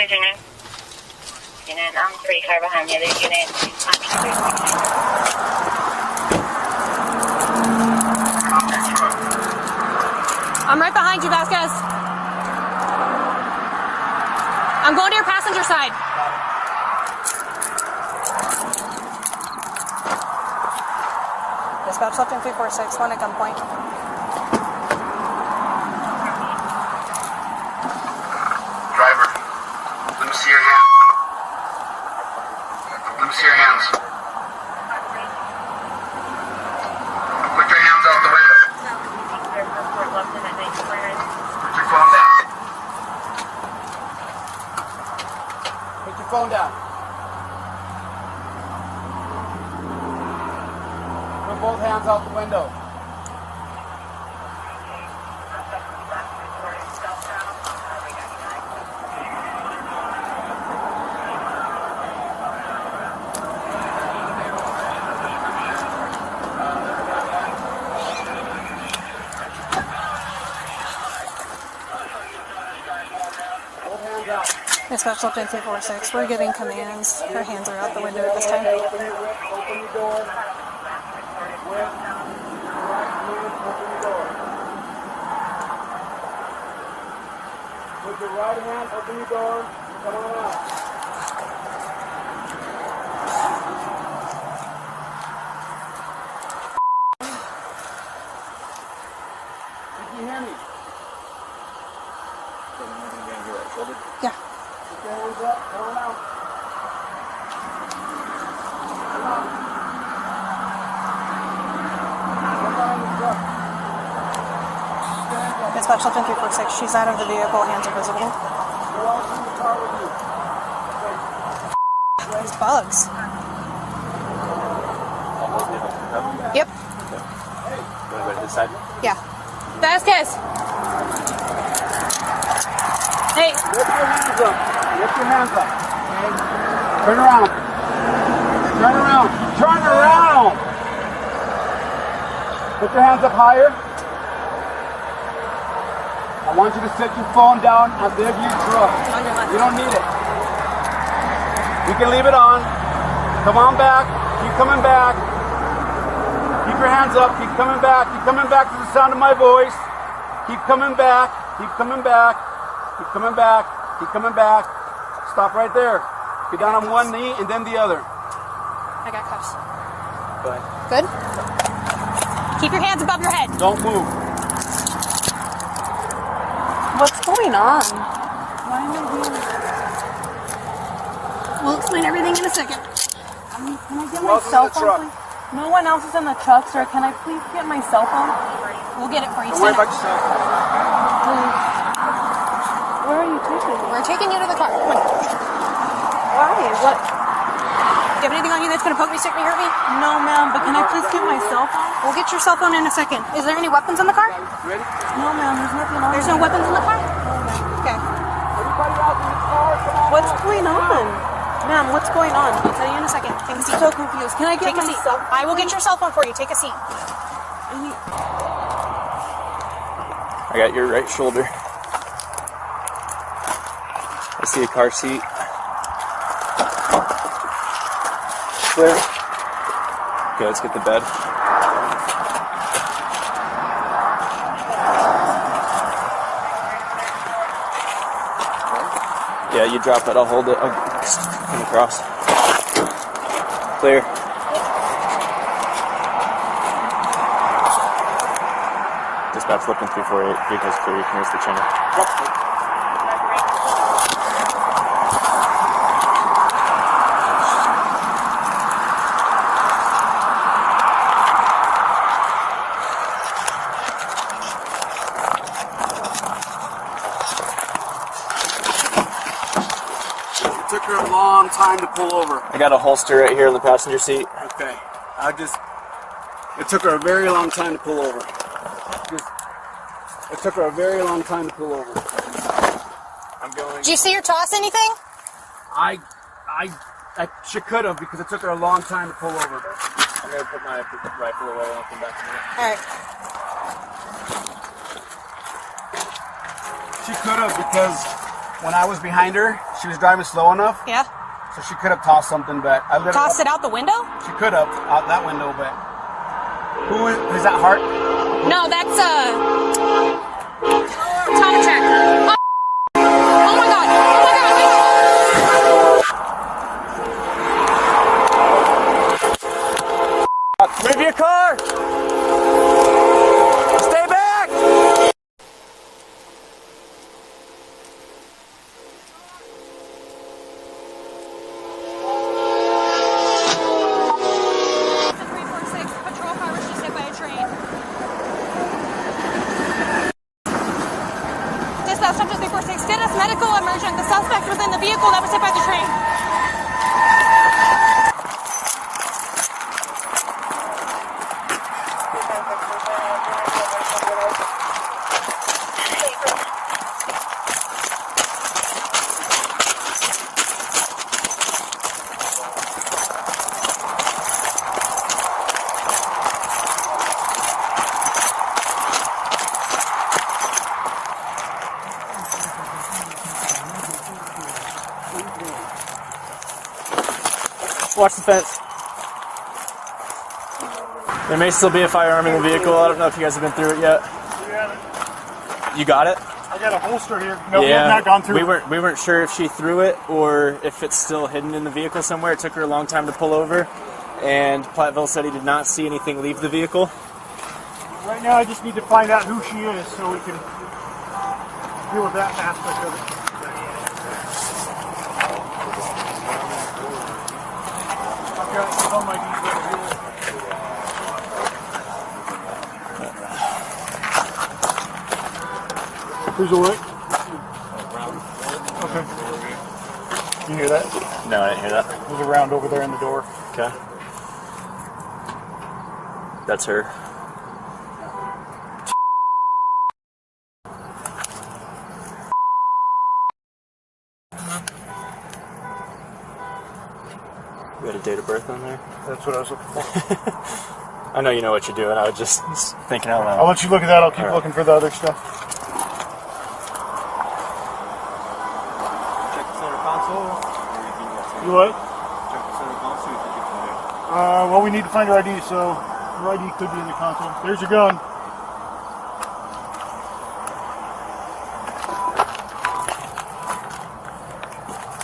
is your name? Unit, I'm pretty car behind the other unit. I'm right behind you, Vasquez. I'm going to your passenger side. Dispatch left in 346, one at gunpoint. Driver, let me see your hands. Let me see your hands. Put your hands out the window. Put your phone down. Put your phone down. Put both hands out the window. Dispatch left in 346. We're getting commands. Her hands are out the window at this time. Open your door. With your right hand, open your door. Come on out. Did you hear me? Yeah. Put your hands up. Come on out. Come on. Come on in the truck. Stand up. Dispatch left in 346. She's out of the vehicle. Hands are visible. Who else in the car with you? These bugs. Yep. This side? Yeah. Vasquez! Hey! Lift your hands up. Lift your hands up. Okay? Turn around. Turn around. Turn around! Put your hands up higher. I want you to set your phone down at the edge of your truck. You don't need it. You can leave it on. Come on back. Keep coming back. Keep your hands up. Keep coming back. Keep coming back to the sound of my voice. Keep coming back. Keep coming back. Keep coming back. Keep coming back. Stop right there. Get down on one knee and then the other. I got cuffs. Go ahead. Good? Keep your hands above your head. Don't move. What's going on? Why am I doing this? We'll explain everything in a second. Can I get Who my else is in cell the phone, truck? please? No one else is in the truck, sir. Can I please get my cell phone? We'll get it for you. Don't worry Stand about up. yourself. Please. Where are you taking me? We're taking you to the car. Come on. Why? What? Do you have anything on you that's going to poke me, stick me, hurt me? No, ma'am, but can I please get my cell phone? We'll get your cell phone in a second. Is there any weapons in the car? Ready? No, ma'am, there's nothing on There's me. no weapons in the car? Okay. Everybody out in the car, come on. What's going on? Ma'am, what's going on? I'll tell you in a second. Take a seat. I'm so confused. Can I get Take a my seat. cell phone? I will get your cell phone for you. Take a seat. I got your right shoulder. I see a car seat. Clear. Okay, let's get the bed. Yeah, you drop it, I'll hold it. I'll come across. Clear. Dispatch looking 348, vehicles clear, you can use the channel. It took her a long time to pull over. I got a holster right here in the passenger seat. Okay. It took her a very long time to pull over. It took her a very long time to pull over. I'm going. Did you see her toss anything? She could have because it took her a long time to pull over. I'm going to put my rifle away and I'll come back in a minute. All right. She could have because when I was behind her, she was driving slow enough, Yeah. so she could have tossed something, but I literally... Tossed it out the window? She could have, out that window, but... Who is that, Hart? No, that's, Tom check. Oh, oh my god! Oh my god! Move your car! Stay back! Patrol car was just hit by a train. Dispatch 346, did us medical emergent. The suspect was in the vehicle that was hit by the train. Watch the fence. There may still be a firearm in the vehicle. I don't know if you guys have been through it yet. You got it? I got a holster here. No, we have not gone through. We weren't sure if she threw it or if it's still hidden in the vehicle somewhere. It took her a long time to pull over, and Platteville said he did not see anything leave the vehicle. Right now, I just need to find out who she is so we can deal with that aspect of it. I've got some IDs over here. Who's awake? Okay. You hear that? No, I didn't hear that. There's a round over there in the door. Okay. That's her. You had a date of birth on there? That's what I was looking for. I know you know what you're doing. I was just thinking out loud. I'll let you look at that. I'll keep looking for the other stuff. Check the center console. You what? Check the center console. You think it's in there. Well, we need to find her ID, so her ID could be in the console. There's your gun.